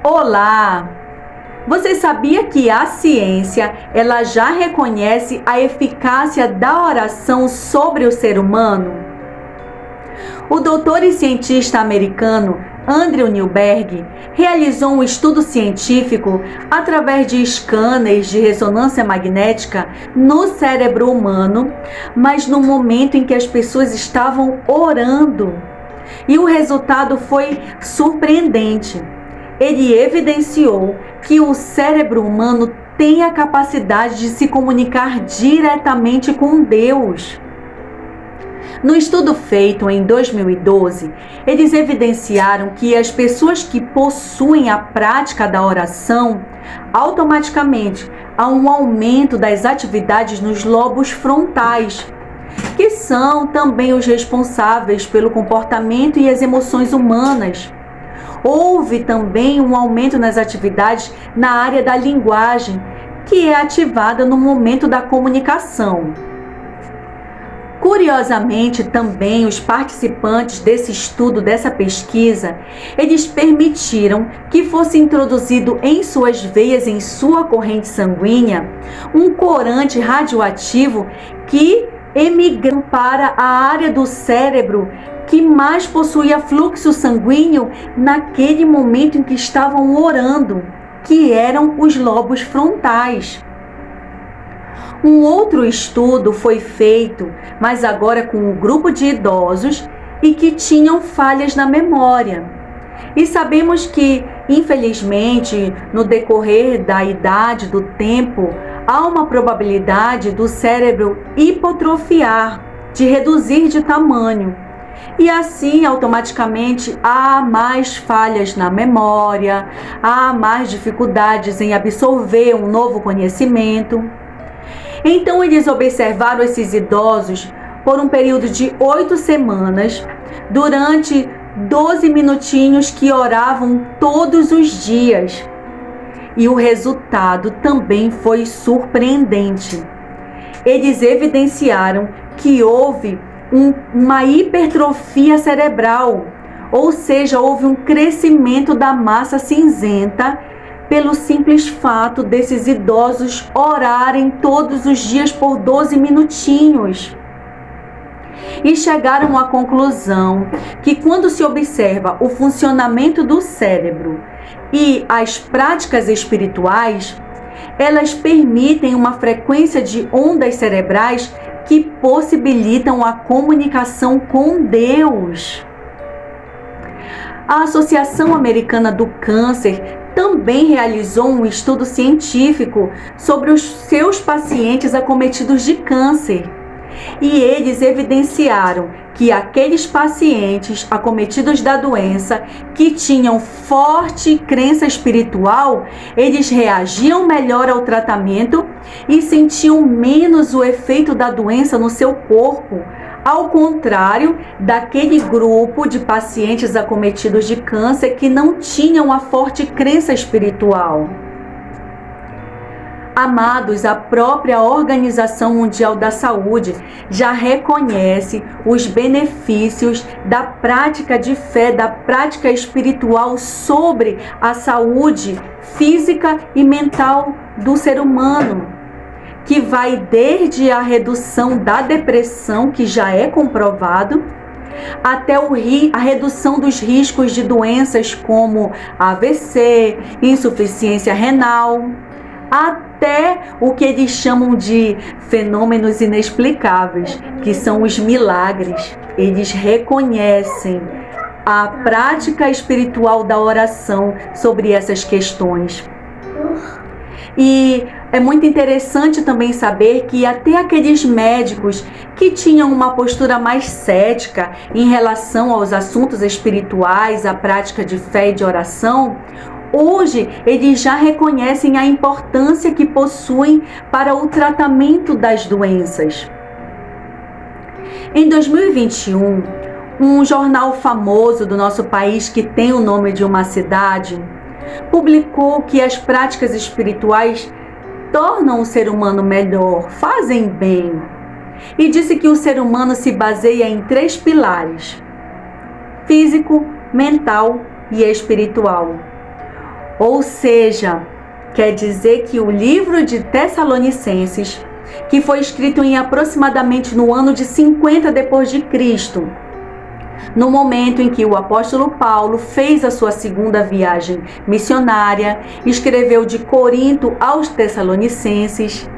Olá! Você sabia que a ciência, ela já reconhece a eficácia da oração sobre o ser humano? O doutor e cientista americano Andrew Newberg realizou um estudo científico através de scanners de ressonância magnética no cérebro humano, mas no momento em que as pessoas estavam orando. E o resultado foi surpreendente. Ele evidenciou que o cérebro humano tem a capacidade de se comunicar diretamente com Deus. No estudo feito em 2012, eles evidenciaram que as pessoas que possuem a prática da oração, automaticamente há um aumento das atividades nos lobos frontais, que são também os responsáveis pelo comportamento e as emoções humanas. Houve também um aumento nas atividades na área da linguagem, que é ativada no momento da comunicação. Curiosamente, também os participantes desse estudo, dessa pesquisa, eles permitiram que fosse introduzido em suas veias, em sua corrente sanguínea, um corante radioativo que emigrou para a área do cérebro que mais possuía fluxo sanguíneo naquele momento em que estavam orando, que eram os lobos frontais. Um outro estudo foi feito, mas agora com um grupo de idosos e que tinham falhas na memória. E sabemos que, infelizmente, no decorrer da idade, do tempo, há uma probabilidade do cérebro hipotrofiar, de reduzir de tamanho. E assim, automaticamente, há mais falhas na memória, há mais dificuldades em absorver um novo conhecimento. Então, eles observaram esses idosos por um período de 8 semanas, durante 12 minutinhos que oravam todos os dias. E o resultado também foi surpreendente. Eles evidenciaram que houve uma hipertrofia cerebral, ou seja, houve um crescimento da massa cinzenta pelo simples fato desses idosos orarem todos os dias por 12 minutinhos. E chegaram à conclusão que quando se observa o funcionamento do cérebro e as práticas espirituais, elas permitem uma frequência de ondas cerebrais que possibilitam a comunicação com Deus. A Associação Americana do Câncer também realizou um estudo científico sobre os seus pacientes acometidos de câncer. E eles evidenciaram que aqueles pacientes acometidos da doença que tinham forte crença espiritual, eles reagiam melhor ao tratamento e sentiam menos o efeito da doença no seu corpo, ao contrário daquele grupo de pacientes acometidos de câncer que não tinham a forte crença espiritual. Amados, a própria Organização Mundial da Saúde já reconhece os benefícios da prática de fé, da prática espiritual sobre a saúde física e mental do ser humano, que vai desde a redução da depressão, que já é comprovado, até a redução dos riscos de doenças como AVC, insuficiência renal, até o que eles chamam de fenômenos inexplicáveis, que são os milagres. Eles reconhecem a prática espiritual da oração sobre essas questões. E é muito interessante também saber que até aqueles médicos que tinham uma postura mais cética em relação aos assuntos espirituais, à prática de fé e de oração, hoje eles já reconhecem a importância que possuem para o tratamento das doenças. Em 2021, um jornal famoso do nosso país, que tem o nome de uma cidade, publicou que as práticas espirituais tornam o ser humano melhor, fazem bem. E disse que o ser humano se baseia em 3 pilares: físico, mental e espiritual. Ou seja, quer dizer que o livro de Tessalonicenses, que foi escrito em aproximadamente no ano de 50 depois de Cristo, no momento em que o apóstolo Paulo fez a sua segunda viagem missionária, escreveu de Corinto aos Tessalonicenses.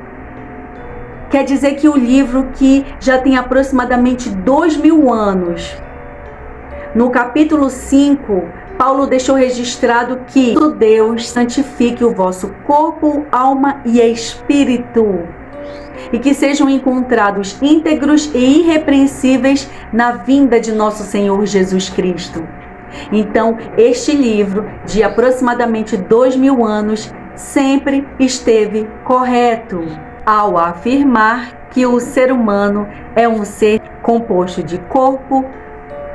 Quer dizer que o livro, que já tem aproximadamente 2000 anos, no capítulo 5, Paulo deixou registrado que Deus santifique o vosso corpo, alma e espírito, e que sejam encontrados íntegros e irrepreensíveis na vinda de nosso Senhor Jesus Cristo. Então, este livro, de aproximadamente 2000 anos, sempre esteve correto ao afirmar que o ser humano é um ser composto de corpo,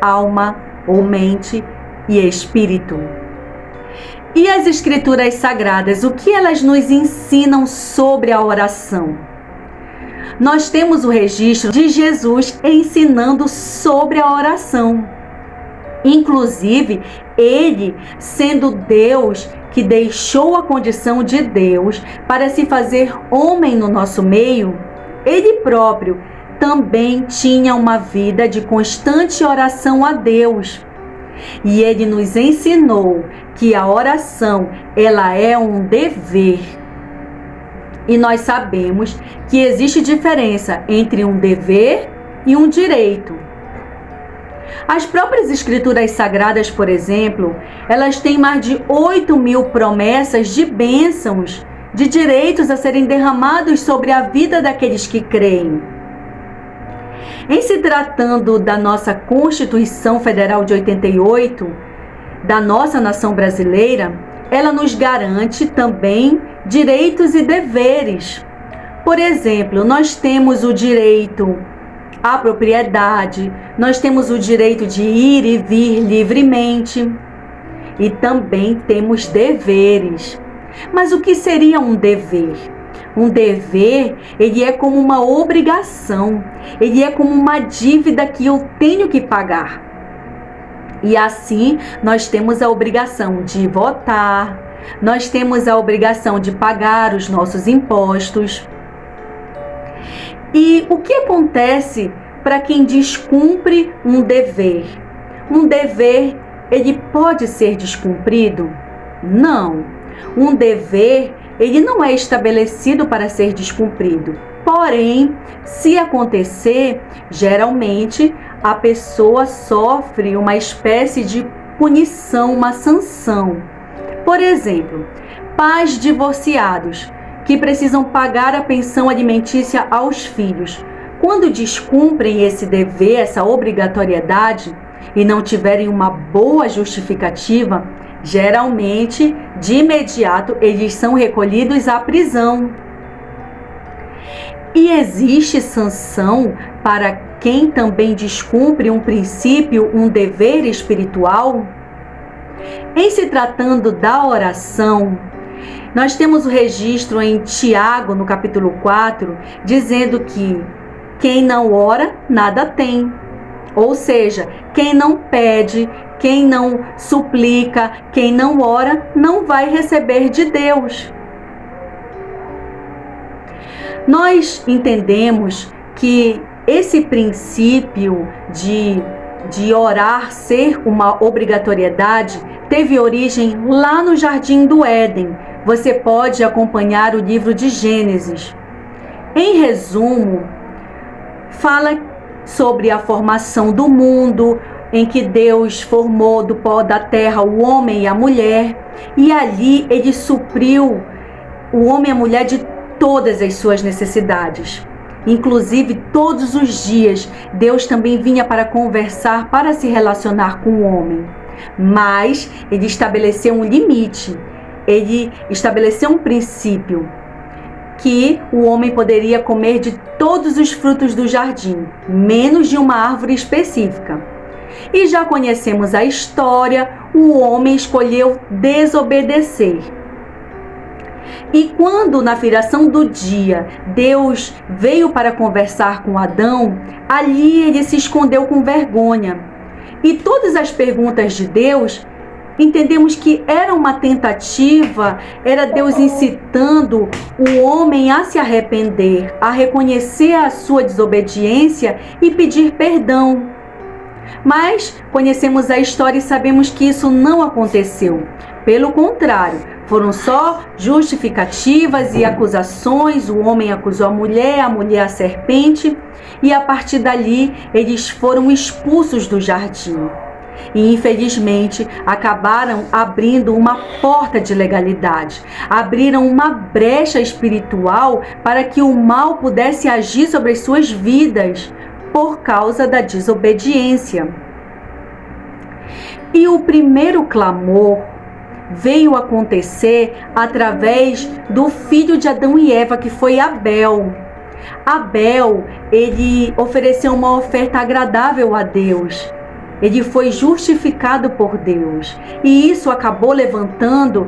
alma ou mente e espírito. E as Escrituras Sagradas, o que elas nos ensinam sobre a oração? Nós temos o registro de Jesus ensinando sobre a oração. Inclusive, ele, sendo Deus, que deixou a condição de Deus para se fazer homem no nosso meio, ele próprio também tinha uma vida de constante oração a Deus. E ele nos ensinou que a oração, ela é um dever. E nós sabemos que existe diferença entre um dever e um direito. As próprias Escrituras Sagradas, por exemplo, elas têm mais de 8.000 promessas de bênçãos, de direitos a serem derramados sobre a vida daqueles que creem. Em se tratando da nossa Constituição Federal de 88, da nossa nação brasileira, ela nos garante também direitos e deveres. Por exemplo, nós temos o direito à propriedade, nós temos o direito de ir e vir livremente e também temos deveres. Mas o que seria um dever? Um dever, ele é como uma obrigação, ele é como uma dívida que eu tenho que pagar. E assim, nós temos a obrigação de votar, nós temos a obrigação de pagar os nossos impostos. E o que acontece para quem descumpre um dever? Um dever, ele pode ser descumprido? Não. Um dever, ele não é estabelecido para ser descumprido. Porém, se acontecer, geralmente a pessoa sofre uma espécie de punição, uma sanção. Por exemplo, pais divorciados que precisam pagar a pensão alimentícia aos filhos. Quando descumprem esse dever, essa obrigatoriedade, e não tiverem uma boa justificativa, geralmente, de imediato, eles são recolhidos à prisão. E existe sanção para quem também descumpre um princípio, um dever espiritual? Em se tratando da oração, nós temos o registro em Tiago, no capítulo 4, dizendo que quem não ora, nada tem. Ou seja, quem não pede, quem não suplica, quem não ora, não vai receber de Deus. Nós entendemos que esse princípio de orar ser uma obrigatoriedade teve origem lá no Jardim do Éden. Você pode acompanhar o livro de Gênesis. Em resumo, fala sobre a formação do mundo, em que Deus formou do pó da terra o homem e a mulher, e ali ele supriu o homem e a mulher de todas as suas necessidades. Inclusive, todos os dias, Deus também vinha para conversar, para se relacionar com o homem. Mas ele estabeleceu um limite, ele estabeleceu um princípio, que o homem poderia comer de todos os frutos do jardim, menos de uma árvore específica. E já conhecemos a história, o homem escolheu desobedecer. E quando na viração do dia Deus veio para conversar com Adão, ali ele se escondeu com vergonha. E todas as perguntas de Deus entendemos que era uma tentativa, era Deus incitando o homem a se arrepender, a reconhecer a sua desobediência e pedir perdão. Mas conhecemos a história e sabemos que isso não aconteceu. Pelo contrário, foram só justificativas e acusações. O homem acusou a mulher a serpente, e a partir dali eles foram expulsos do jardim. E infelizmente acabaram abrindo uma porta de legalidade, abriram uma brecha espiritual para que o mal pudesse agir sobre as suas vidas por causa da desobediência. E o primeiro clamor veio acontecer através do filho de Adão e Eva, que foi Abel. Abel, ele ofereceu uma oferta agradável a Deus. Ele foi justificado por Deus. E isso acabou levantando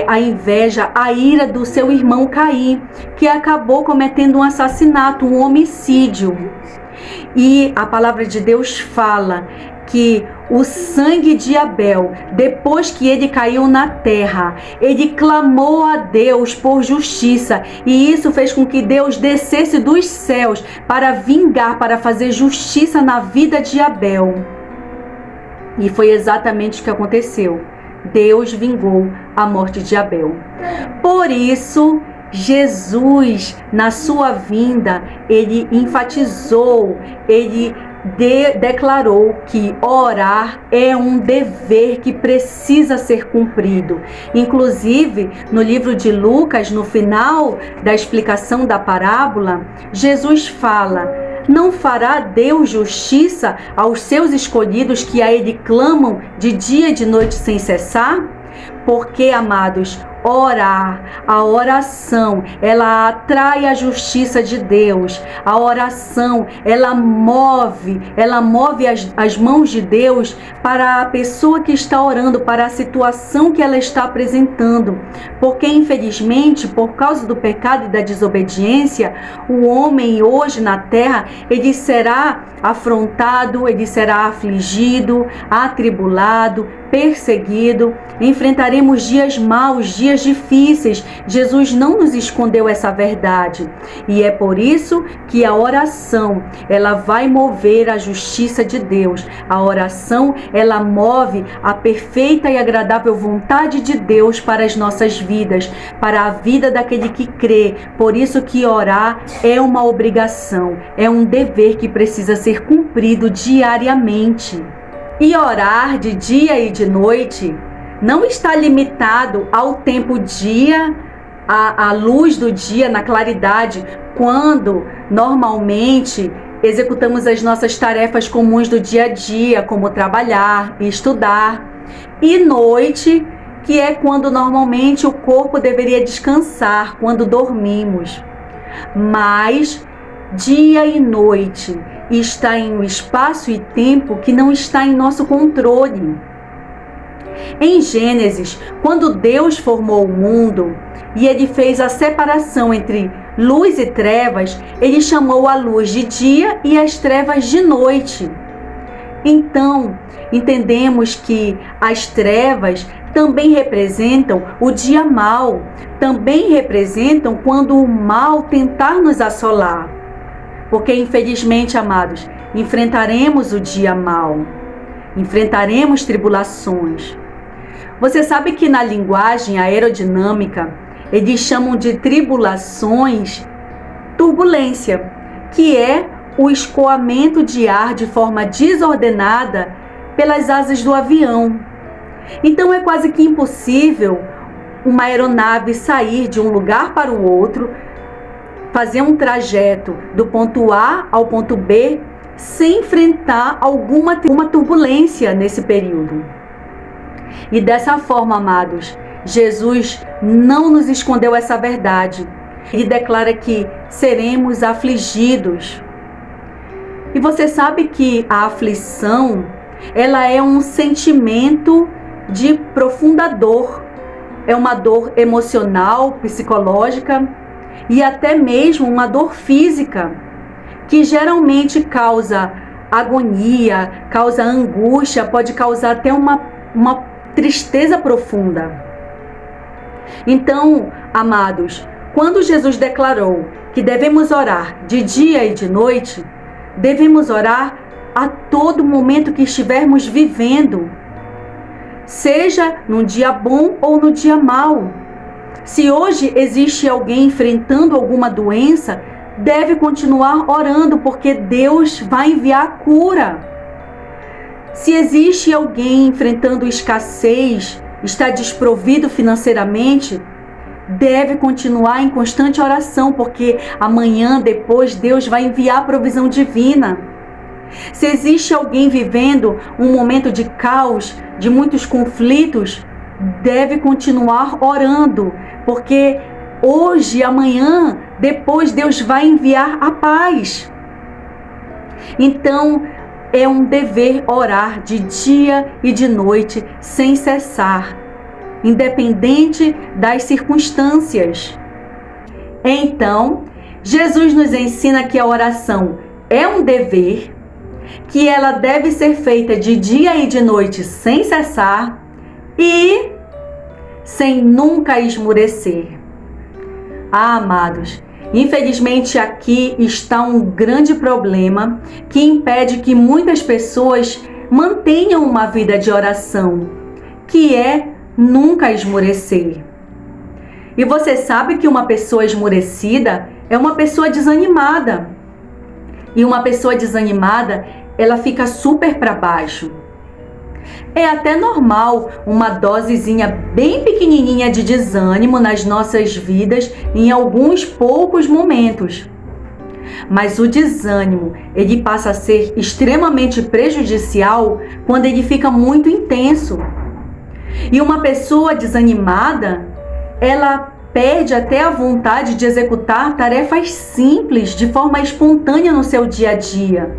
a inveja, a ira do seu irmão Caim, que acabou cometendo um assassinato, um homicídio. E a palavra de Deus fala que o sangue de Abel, depois que ele caiu na terra, ele clamou a Deus por justiça, e isso fez com que Deus descesse dos céus para vingar, para fazer justiça na vida de Abel. E foi exatamente o que aconteceu. Deus vingou a morte de Abel. Por isso, Jesus, na sua vinda, ele enfatizou, ele declarou que orar é um dever que precisa ser cumprido. Inclusive, no livro de Lucas, no final da explicação da parábola, Jesus fala: não fará Deus justiça aos seus escolhidos que a Ele clamam de dia e de noite sem cessar? Porque, amados, orar, a oração, ela atrai a justiça de Deus. A oração, ela move as mãos de Deus para a pessoa que está orando, para a situação que ela está apresentando. Porque, infelizmente, por causa do pecado e da desobediência, o homem hoje na terra, ele será afrontado, ele será afligido, atribulado, perseguido. Enfrentaremos dias maus, dias difíceis. Jesus não nos escondeu essa verdade. E é por isso que a oração, ela vai mover a justiça de Deus. A oração, ela move a perfeita e agradável vontade de Deus para as nossas vidas, para a vida daquele que crê. Por isso que orar é uma obrigação, é um dever que precisa ser cumprido diariamente. E orar de dia e de noite não está limitado ao tempo dia, à luz do dia, na claridade, quando normalmente executamos as nossas tarefas comuns do dia a dia, como trabalhar e estudar. E noite, que é quando normalmente o corpo deveria descansar, quando dormimos. Mas dia e noite está em um espaço e tempo que não está em nosso controle. Em Gênesis, quando Deus formou o mundo e ele fez a separação entre luz e trevas, ele chamou a luz de dia e as trevas de noite. Então, entendemos que as trevas também representam o dia mau, também representam quando o mal tentar nos assolar. Porque, infelizmente, amados, enfrentaremos o dia mau, enfrentaremos tribulações. Você sabe que na linguagem aerodinâmica, eles chamam de tribulações turbulência, que é o escoamento de ar de forma desordenada pelas asas do avião. Então é quase que impossível uma aeronave sair de um lugar para o outro, fazer um trajeto do ponto A ao ponto B sem enfrentar alguma turbulência nesse período. E dessa forma, amados, Jesus não nos escondeu essa verdade. Ele declara que seremos afligidos. E você sabe que a aflição, ela é um sentimento de profunda dor. É uma dor emocional, psicológica e até mesmo uma dor física, que geralmente causa agonia, causa angústia, pode causar até uma tristeza profunda. Então, amados, quando Jesus declarou que devemos orar de dia e de noite, devemos orar a todo momento que estivermos vivendo, seja num dia bom ou no dia mau. Se hoje existe alguém enfrentando alguma doença, deve continuar orando, porque Deus vai enviar a cura. Se existe alguém enfrentando escassez, está desprovido financeiramente, deve continuar em constante oração, porque amanhã, depois, Deus vai enviar a provisão divina. Se existe alguém vivendo um momento de caos, de muitos conflitos, deve continuar orando, porque hoje, amanhã, depois, Deus vai enviar a paz. Então, é um dever orar de dia e de noite, sem cessar, independente das circunstâncias. Então, Jesus nos ensina que a oração é um dever, que ela deve ser feita de dia e de noite sem cessar e sem nunca esmorecer. Amados, infelizmente aqui está um grande problema que impede que muitas pessoas mantenham uma vida de oração, que é nunca esmorecer. E você sabe que uma pessoa esmorecida é uma pessoa desanimada. E uma pessoa desanimada, ela fica super para baixo. É até normal uma dosezinha bem pequenininha de desânimo nas nossas vidas em alguns poucos momentos. Mas o desânimo, ele passa a ser extremamente prejudicial quando ele fica muito intenso. E uma pessoa desanimada, ela perde até a vontade de executar tarefas simples de forma espontânea no seu dia a dia.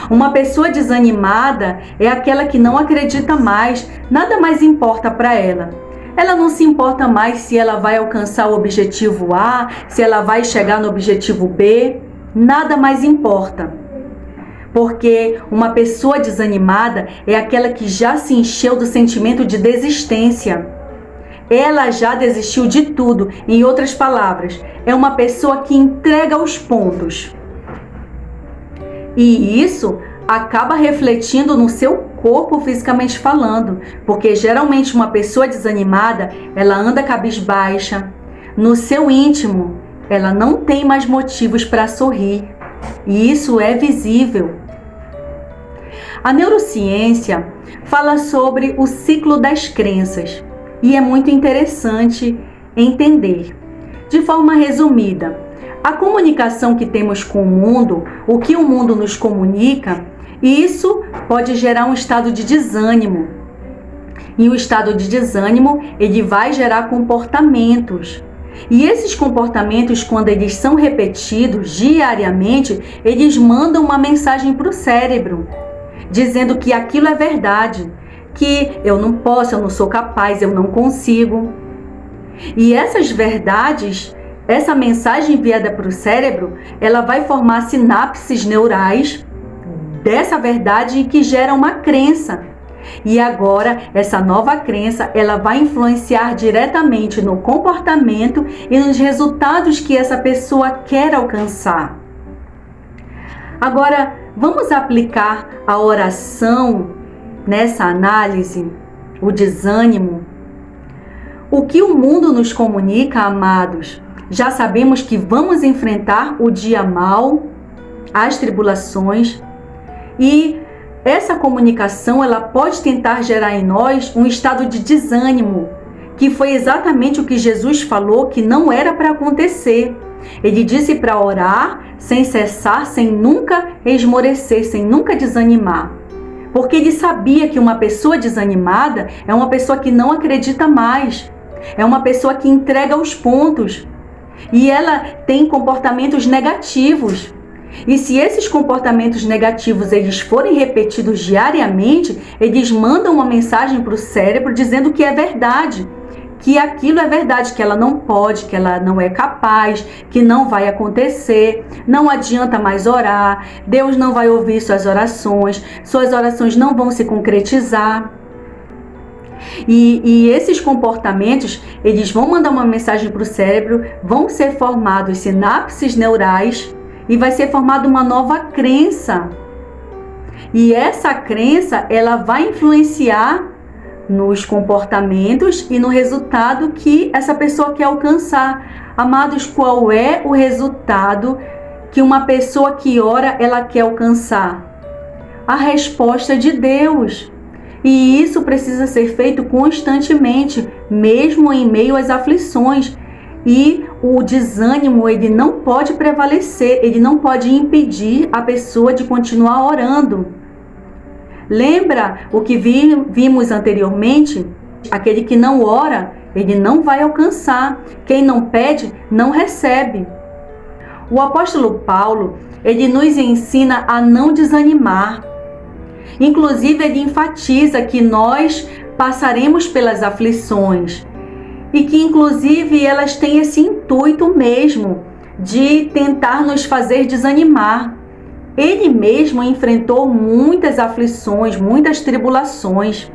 Uma pessoa desanimada é aquela que não acredita mais, nada mais importa para ela. Ela não se importa mais se ela vai alcançar o objetivo A, se ela vai chegar no objetivo B, nada mais importa. Porque uma pessoa desanimada é aquela que já se encheu do sentimento de desistência. Ela já desistiu de tudo. Em outras palavras, é uma pessoa que entrega os pontos. E isso acaba refletindo no seu corpo fisicamente falando, porque geralmente uma pessoa desanimada, ela anda cabisbaixa. No seu íntimo, ela não tem mais motivos para sorrir. E isso é visível. A neurociência fala sobre o ciclo das crenças e é muito interessante entender. De forma resumida, a comunicação que temos com o mundo, o que o mundo nos comunica, isso pode gerar um estado de desânimo. E o estado de desânimo, ele vai gerar comportamentos. E esses comportamentos, quando eles são repetidos diariamente, eles mandam uma mensagem para o cérebro, dizendo que aquilo é verdade, que eu não posso, eu não sou capaz, eu não consigo. E essas verdades, essa mensagem enviada para o cérebro, ela vai formar sinapses neurais dessa verdade que gera uma crença. E agora, essa nova crença, ela vai influenciar diretamente no comportamento e nos resultados que essa pessoa quer alcançar. Agora, vamos aplicar a oração nessa análise, o desânimo. O que o mundo nos comunica, amados? Já sabemos que vamos enfrentar o dia mau, as tribulações, e essa comunicação ela pode tentar gerar em nós um estado de desânimo, que foi exatamente o que Jesus falou que não era para acontecer. Ele disse para orar sem cessar, sem nunca esmorecer, sem nunca desanimar. Porque ele sabia que uma pessoa desanimada é uma pessoa que não acredita mais, é uma pessoa que entrega os pontos e ela tem comportamentos negativos. E se esses comportamentos negativos eles forem repetidos diariamente, eles mandam uma mensagem para o cérebro dizendo que é verdade, que aquilo é verdade, que ela não pode, que ela não é capaz, que não vai acontecer, não adianta mais orar, Deus não vai ouvir suas orações não vão se concretizar. E esses comportamentos, eles vão mandar uma mensagem para o cérebro, vão ser formados sinapses neurais e vai ser formada uma nova crença. E essa crença, ela vai influenciar nos comportamentos e no resultado que essa pessoa quer alcançar. Amados, qual é o resultado que uma pessoa que ora, ela quer alcançar? A resposta de Deus. E isso precisa ser feito constantemente, mesmo em meio às aflições. E o desânimo, ele não pode prevalecer, ele não pode impedir a pessoa de continuar orando. Lembra o que vimos anteriormente? Aquele que não ora, ele não vai alcançar. Quem não pede, não recebe. O apóstolo Paulo, ele nos ensina a não desanimar. Inclusive, ele enfatiza que nós passaremos pelas aflições e que, inclusive, elas têm esse intuito mesmo de tentar nos fazer desanimar. Ele mesmo enfrentou muitas aflições, muitas tribulações.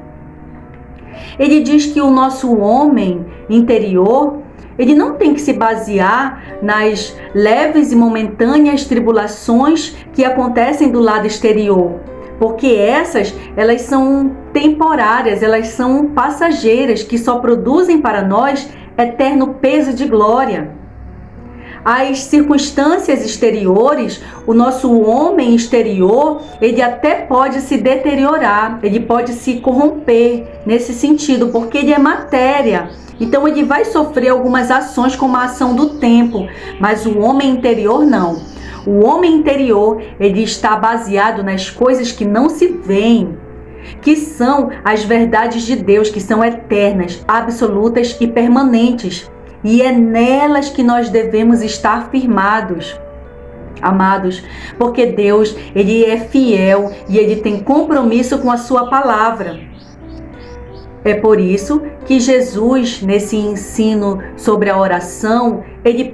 Ele diz que o nosso homem interior, ele não tem que se basear nas leves e momentâneas tribulações que acontecem do lado exterior, porque elas são temporárias, elas são passageiras, que só produzem para nós eterno peso de glória. As circunstâncias exteriores, o nosso homem exterior, ele até pode se deteriorar, ele pode se corromper nesse sentido, porque ele é matéria. Então ele vai sofrer algumas ações como a ação do tempo, mas o homem interior não. O homem interior, ele está baseado nas coisas que não se veem, que são as verdades de Deus, que são eternas, absolutas e permanentes. E é nelas que nós devemos estar firmados, amados, porque Deus, ele é fiel e ele tem compromisso com a sua palavra. É por isso que Jesus, nesse ensino sobre a oração, ele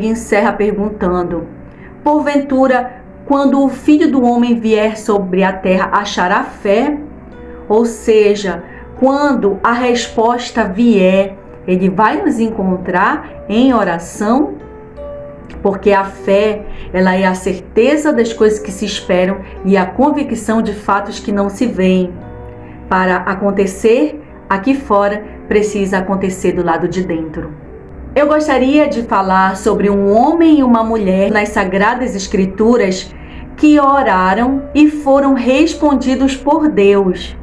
encerra perguntando: porventura, quando o Filho do Homem vier sobre a terra, achará fé? Ou seja, quando a resposta vier, ele vai nos encontrar em oração, porque a fé, ela é a certeza das coisas que se esperam e a convicção de fatos que não se veem. Para acontecer aqui fora, precisa acontecer do lado de dentro. Eu gostaria de falar sobre um homem e uma mulher nas Sagradas Escrituras que oraram e foram respondidos por Deus.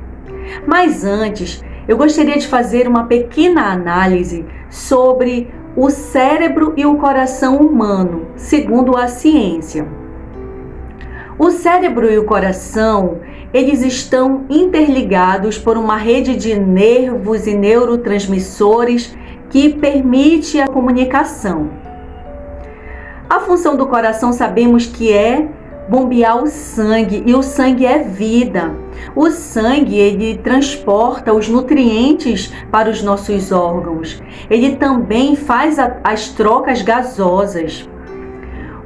Mas antes, eu gostaria de fazer uma pequena análise sobre o cérebro e o coração humano, segundo a ciência. O cérebro e o coração, eles estão interligados por uma rede de nervos e neurotransmissores que permite a comunicação. A função do coração sabemos que é bombear o sangue, e o sangue é vida. O sangue, ele transporta os nutrientes para os nossos órgãos. Ele também faz as trocas gasosas.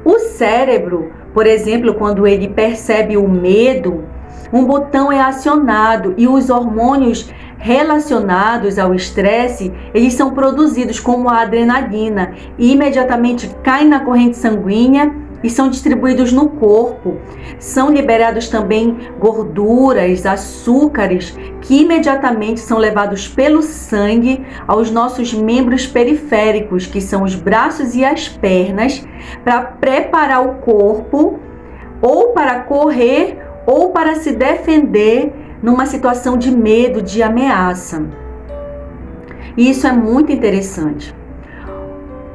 O cérebro, por exemplo, quando ele percebe o medo, um botão é acionado e os hormônios relacionados ao estresse, eles são produzidos como a adrenalina e imediatamente caem na corrente sanguínea e são distribuídos no corpo. São liberados também gorduras, açúcares, que imediatamente são levados pelo sangue aos nossos membros periféricos, que são os braços e as pernas, para preparar o corpo ou para correr ou para se defender numa situação de medo, de ameaça. E isso é muito interessante.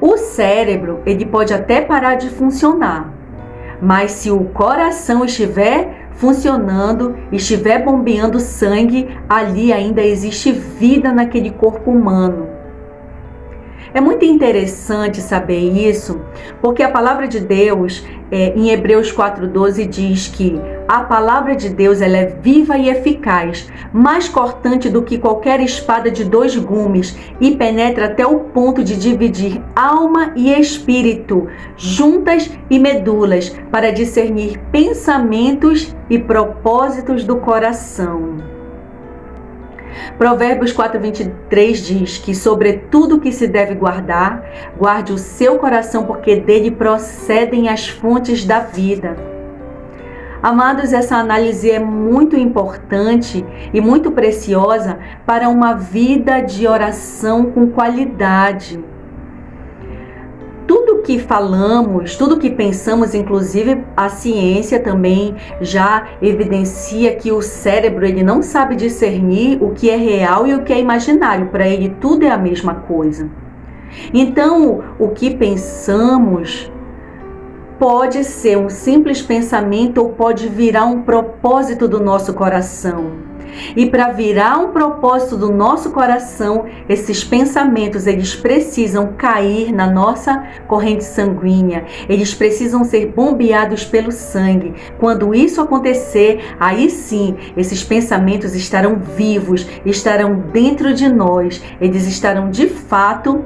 O cérebro, ele pode até parar de funcionar, mas se o coração estiver funcionando, estiver bombeando sangue, ali ainda existe vida naquele corpo humano. É muito interessante saber isso, porque a palavra de Deus, em Hebreus 4:12, diz que a palavra de Deus, ela é viva e eficaz, mais cortante do que qualquer espada de 2 gumes e penetra até o ponto de dividir alma e espírito, juntas e medulas, para discernir pensamentos e propósitos do coração. Provérbios 4:23 diz que sobre tudo que se deve guardar, guarde o seu coração, porque dele procedem as fontes da vida. Amados, essa análise é muito importante e muito preciosa para uma vida de oração com qualidade. Tudo que falamos, tudo que pensamos, inclusive a ciência também já evidencia que o cérebro ele não sabe discernir o que é real e o que é imaginário. Para ele tudo é a mesma coisa. Então, o que pensamos pode ser um simples pensamento ou pode virar um propósito do nosso coração. E para virar um propósito do nosso coração, esses pensamentos, eles precisam cair na nossa corrente sanguínea. Eles precisam ser bombeados pelo sangue. Quando isso acontecer, aí sim, esses pensamentos estarão vivos, estarão dentro de nós. Eles estarão de fato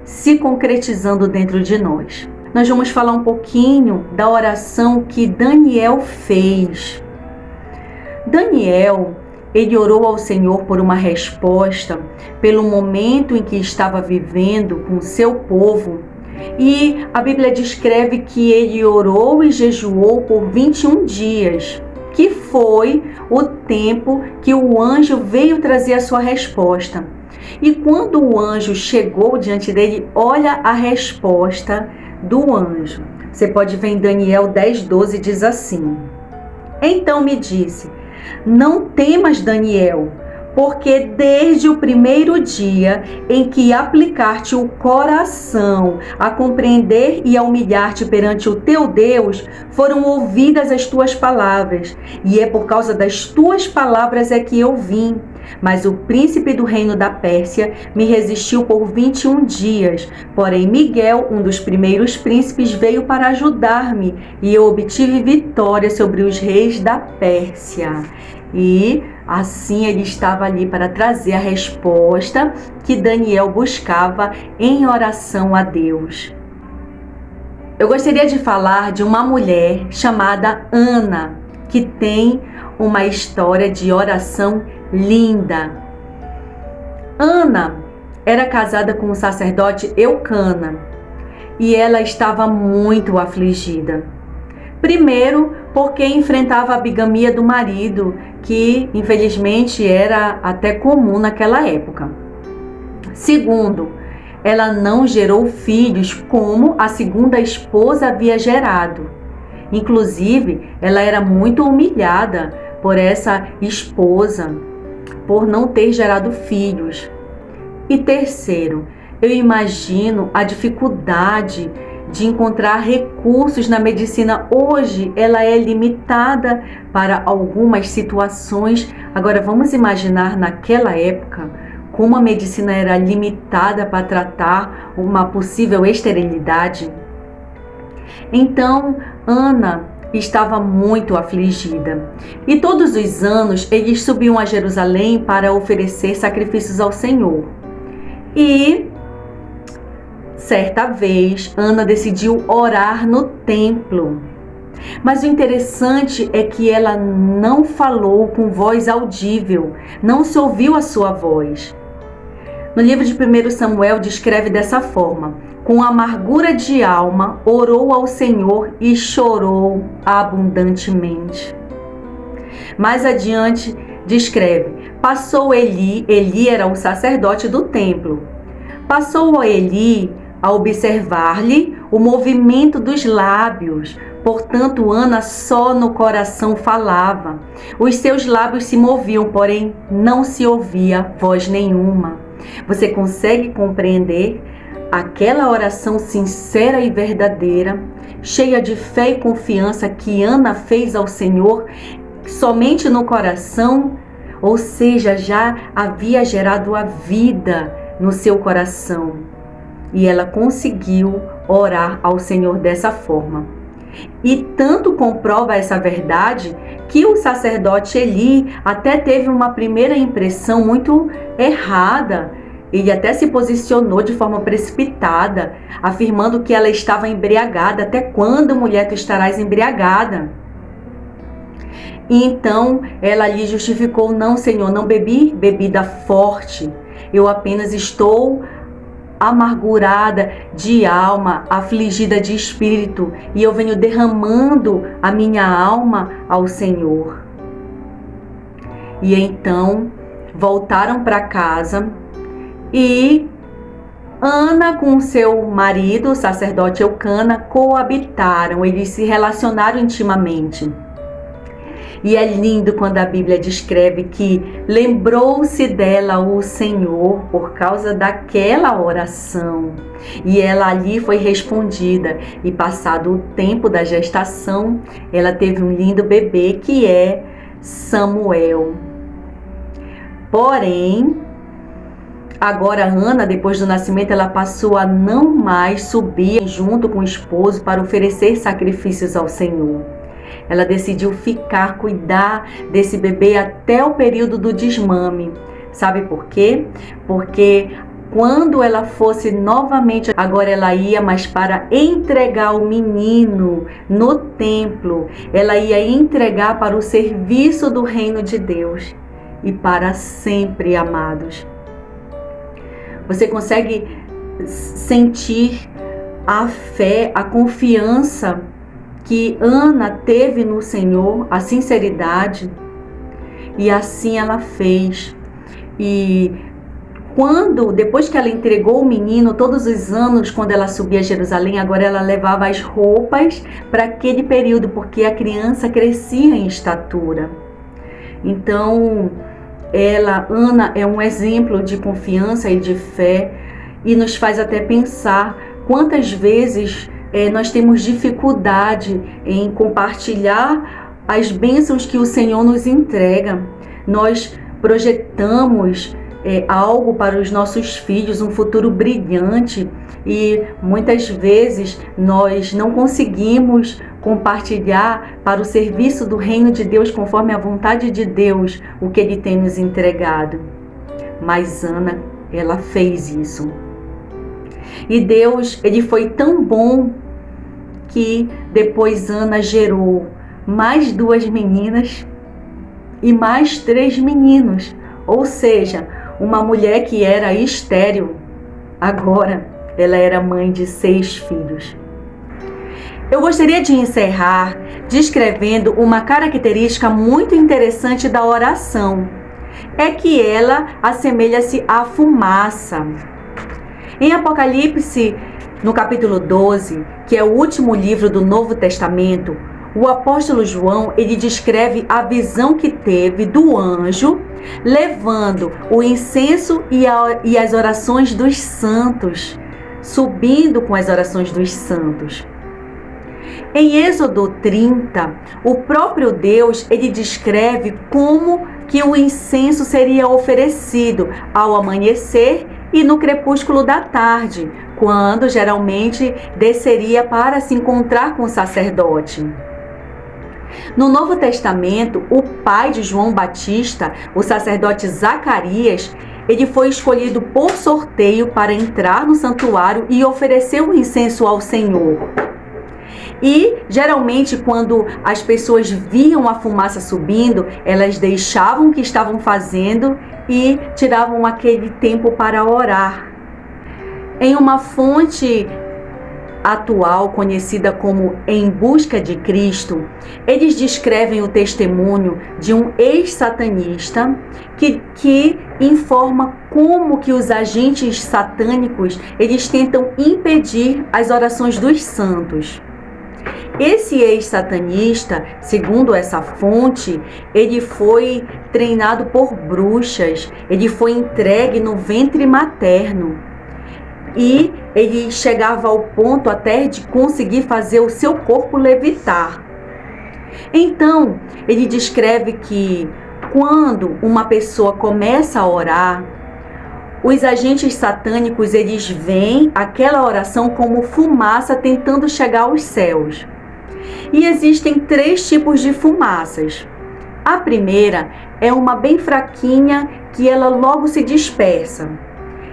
se concretizando dentro de nós. Nós vamos falar um pouquinho da oração que Daniel fez. Daniel, ele orou ao Senhor por uma resposta, pelo momento em que estava vivendo com seu povo. E a Bíblia descreve que ele orou e jejuou por 21 dias, que foi o tempo que o anjo veio trazer a sua resposta. E quando o anjo chegou diante dele, olha a resposta do anjo. Você pode ver em Daniel 10:12, diz assim: Então me disse: Não temas, Daniel, porque desde o primeiro dia em que aplicar-te o coração a compreender e a humilhar-te perante o teu Deus, foram ouvidas as tuas palavras, e é por causa das tuas palavras é que eu vim. Mas o príncipe do reino da Pérsia me resistiu por 21 dias. Porém, Miguel, um dos primeiros príncipes, veio para ajudar-me, e eu obtive vitória sobre os reis da Pérsia. E assim ele estava ali para trazer a resposta que Daniel buscava em oração a Deus. Eu gostaria de falar de uma mulher chamada Ana, que tem uma história de oração linda. Ana era casada com o sacerdote Eucana e ela estava muito afligida. Primeiro, porque enfrentava a bigamia do marido, que infelizmente era até comum naquela época. Segundo, ela não gerou filhos como a segunda esposa havia gerado. Inclusive, ela era muito humilhada por essa esposa, por não ter gerado filhos. E terceiro, eu imagino a dificuldade de encontrar recursos na medicina. Hoje ela é limitada para algumas situações. Agora vamos imaginar naquela época como a medicina era limitada para tratar uma possível esterilidade. Então Ana estava muito afligida. E todos os anos eles subiam a Jerusalém para oferecer sacrifícios ao Senhor. E certa vez, Ana decidiu orar no templo. Mas o interessante é que ela não falou com voz audível, não se ouviu a sua voz. No livro de 1 Samuel descreve dessa forma: com amargura de alma, orou ao Senhor e chorou abundantemente. Mais adiante descreve: passou Eli era o sacerdote do templo. Passou Eli a observar-lhe o movimento dos lábios. Portanto, Ana só no coração falava. Os seus lábios se moviam, porém não se ouvia voz nenhuma. Você consegue compreender aquela oração sincera e verdadeira, cheia de fé e confiança que Ana fez ao Senhor somente no coração? Ou seja, já havia gerado a vida no seu coração. E ela conseguiu orar ao Senhor dessa forma. E tanto comprova essa verdade que o sacerdote Eli até teve uma primeira impressão muito errada. Ele até se posicionou de forma precipitada, afirmando que ela estava embriagada. Até quando, mulher, tu estarás embriagada? E então ela lhe justificou: não, Senhor, não bebi bebida forte, eu apenas estou amargurada de alma, afligida de espírito, e eu venho derramando a minha alma ao Senhor. E então voltaram para casa e Ana com seu marido, o sacerdote Eucana, coabitaram, eles se relacionaram intimamente. E é lindo quando a Bíblia descreve que lembrou-se dela o Senhor por causa daquela oração. E ela ali foi respondida. E passado o tempo da gestação, ela teve um lindo bebê que é Samuel. Porém, agora Ana, depois do nascimento, ela passou a não mais subir junto com o esposo para oferecer sacrifícios ao Senhor. Ela decidiu cuidar desse bebê até o período do desmame. Sabe por quê? Porque quando ela fosse novamente, agora ela ia mais para entregar o menino no templo. Ela ia entregar para o serviço do reino de Deus. E para sempre, amados. Você consegue sentir a fé, a confiança que Ana teve no Senhor, a sinceridade, e assim ela fez. E depois que ela entregou o menino, todos os anos, quando ela subia a Jerusalém, agora ela levava as roupas para aquele período, porque a criança crescia em estatura. Então, Ana é um exemplo de confiança e de fé, e nos faz até pensar quantas vezes nós temos dificuldade em compartilhar as bênçãos que o Senhor nos entrega. Nós projetamos algo para os nossos filhos, um futuro brilhante, e muitas vezes nós não conseguimos compartilhar para o serviço do reino de Deus, conforme a vontade de Deus, o que Ele tem nos entregado. Mas Ana, ela fez isso. E Deus, Ele foi tão bom que depois Ana gerou mais 2 meninas e mais 3 meninos. Ou seja, uma mulher que era estéril, agora ela era mãe de 6 filhos. Eu gostaria de encerrar descrevendo uma característica muito interessante da oração. É que ela assemelha-se à fumaça. Em Apocalipse, no capítulo 12, que é o último livro do Novo Testamento, o apóstolo João, ele descreve a visão que teve do anjo levando o incenso e as orações dos santos, subindo com as orações dos santos. Em Êxodo 30, o próprio Deus, ele descreve como que o incenso seria oferecido ao amanhecer e no crepúsculo da tarde, quando geralmente desceria para se encontrar com o sacerdote. No Novo Testamento, o pai de João Batista, o sacerdote Zacarias, ele foi escolhido por sorteio para entrar no santuário e oferecer o incenso ao Senhor. E, geralmente, quando as pessoas viam a fumaça subindo, elas deixavam o que estavam fazendo e tiravam aquele tempo para orar. Em uma fonte atual, conhecida como Em Busca de Cristo, eles descrevem o testemunho de um ex-satanista que informa como que os agentes satânicos, eles tentam impedir as orações dos santos. Esse ex-satanista, segundo essa fonte, ele foi treinado por bruxas, ele foi entregue no ventre materno. E ele chegava ao ponto até de conseguir fazer o seu corpo levitar. Então, ele descreve que quando uma pessoa começa a orar, os agentes satânicos, eles veem aquela oração como fumaça tentando chegar aos céus. E existem 3 tipos de fumaças. A primeira é uma bem fraquinha que ela logo se dispersa.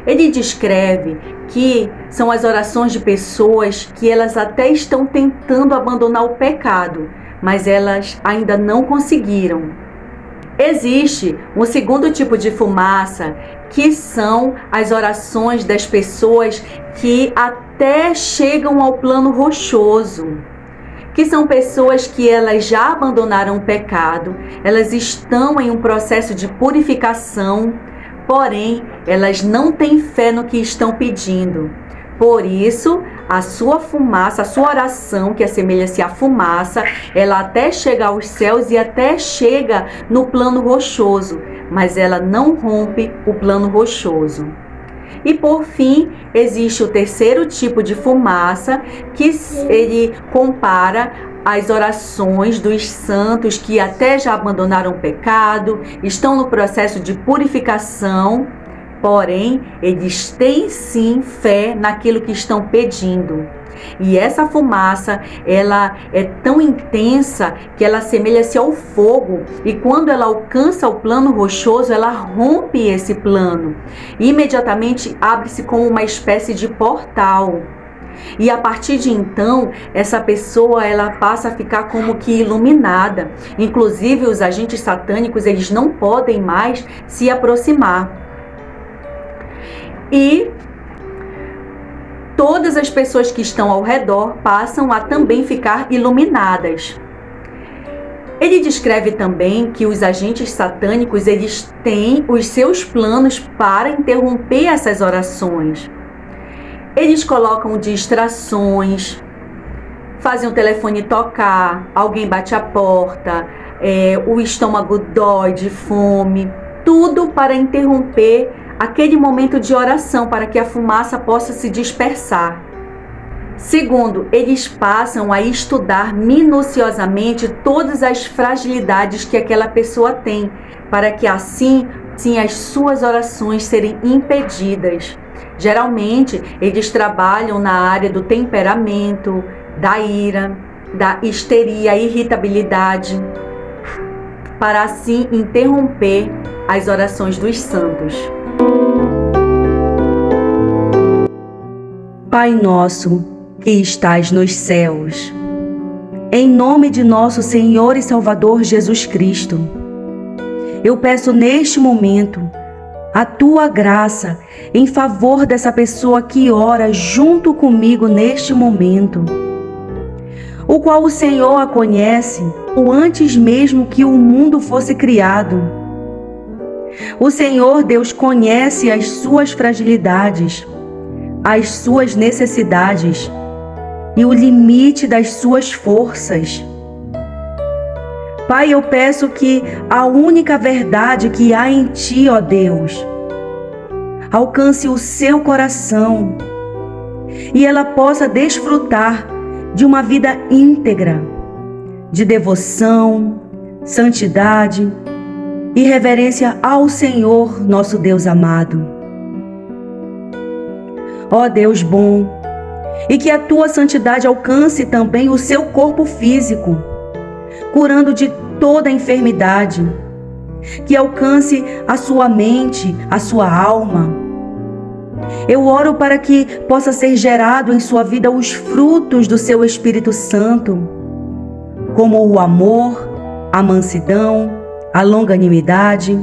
Ele descreve que são as orações de pessoas que elas até estão tentando abandonar o pecado, mas elas ainda não conseguiram. Existe um segundo tipo de fumaça, que são as orações das pessoas que até chegam ao plano rochoso, que são pessoas que elas já abandonaram o pecado, elas estão em um processo de purificação, porém elas não têm fé no que estão pedindo. Por isso, a sua fumaça, a sua oração, que assemelha-se à fumaça, ela até chega aos céus e até chega no plano rochoso, mas ela não rompe o plano rochoso. E por fim, existe o terceiro tipo de fumaça, que ele compara as orações dos santos que até já abandonaram o pecado, estão no processo de purificação, porém, eles têm sim fé naquilo que estão pedindo. E essa fumaça, ela é tão intensa que ela assemelha-se ao fogo, e quando ela alcança o plano rochoso, ela rompe esse plano. Imediatamente abre-se como uma espécie de portal. E a partir de então, essa pessoa ela passa a ficar como que iluminada. Inclusive, os agentes satânicos, eles não podem mais se aproximar. E todas as pessoas que estão ao redor passam a também ficar iluminadas. Ele descreve também que os agentes satânicos, eles têm os seus planos para interromper essas orações. Eles colocam distrações, fazem o telefone tocar, alguém bate a porta, o estômago dói de fome, tudo para interromper aquele momento de oração, para que a fumaça possa se dispersar. Segundo, eles passam a estudar minuciosamente todas as fragilidades que aquela pessoa tem, para que assim as suas orações serem impedidas. Geralmente, eles trabalham na área do temperamento, da ira, da histeria, irritabilidade, para assim interromper as orações dos santos. Pai nosso, que estais nos céus, em nome de nosso Senhor e Salvador Jesus Cristo, eu peço neste momento a tua graça em favor dessa pessoa que ora junto comigo neste momento, o qual o Senhor a conhece antes mesmo que o mundo fosse criado. O Senhor Deus conhece as suas fragilidades, as suas necessidades e o limite das suas forças. Pai, eu peço que a única verdade que há em Ti, ó Deus, alcance o seu coração e ela possa desfrutar de uma vida íntegra, de devoção, santidade e reverência ao Senhor, nosso Deus amado. Ó Deus bom, e que a Tua santidade alcance também o seu corpo físico, curando de toda enfermidade, que alcance a sua mente, a sua alma. Eu oro para que possa ser gerado em sua vida os frutos do seu Espírito Santo, como o amor, a mansidão, a longanimidade,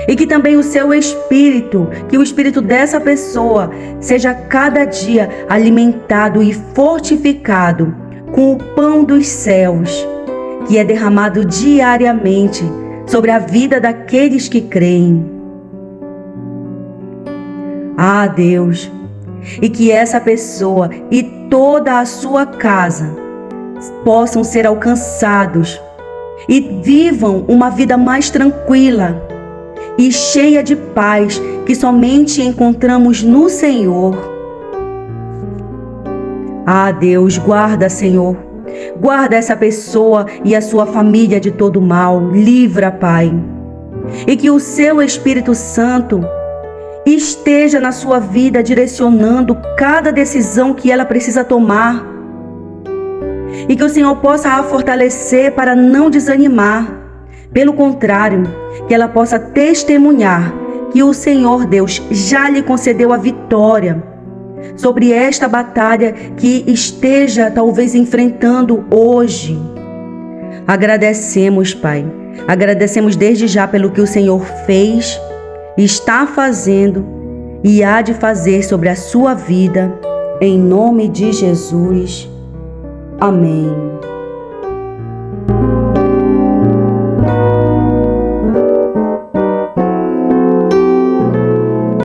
e que também o seu espírito, que o espírito dessa pessoa seja cada dia alimentado e fortificado com o pão dos céus, que é derramado diariamente sobre a vida daqueles que creem. Ah, Deus, e que essa pessoa e toda a sua casa possam ser alcançados e vivam uma vida mais tranquila e cheia de paz que somente encontramos no Senhor. Ah, Deus, guarda, Senhor, guarda essa pessoa e a sua família de todo mal, livra, Pai, e que o seu Espírito Santo esteja na sua vida direcionando cada decisão que ela precisa tomar, e que o Senhor possa a fortalecer para não desanimar. Pelo contrário, que ela possa testemunhar que o Senhor Deus já lhe concedeu a vitória sobre esta batalha que esteja talvez enfrentando hoje. Agradecemos, Pai. Agradecemos desde já pelo que o Senhor fez, está fazendo e há de fazer sobre a sua vida, em nome de Jesus. Amém.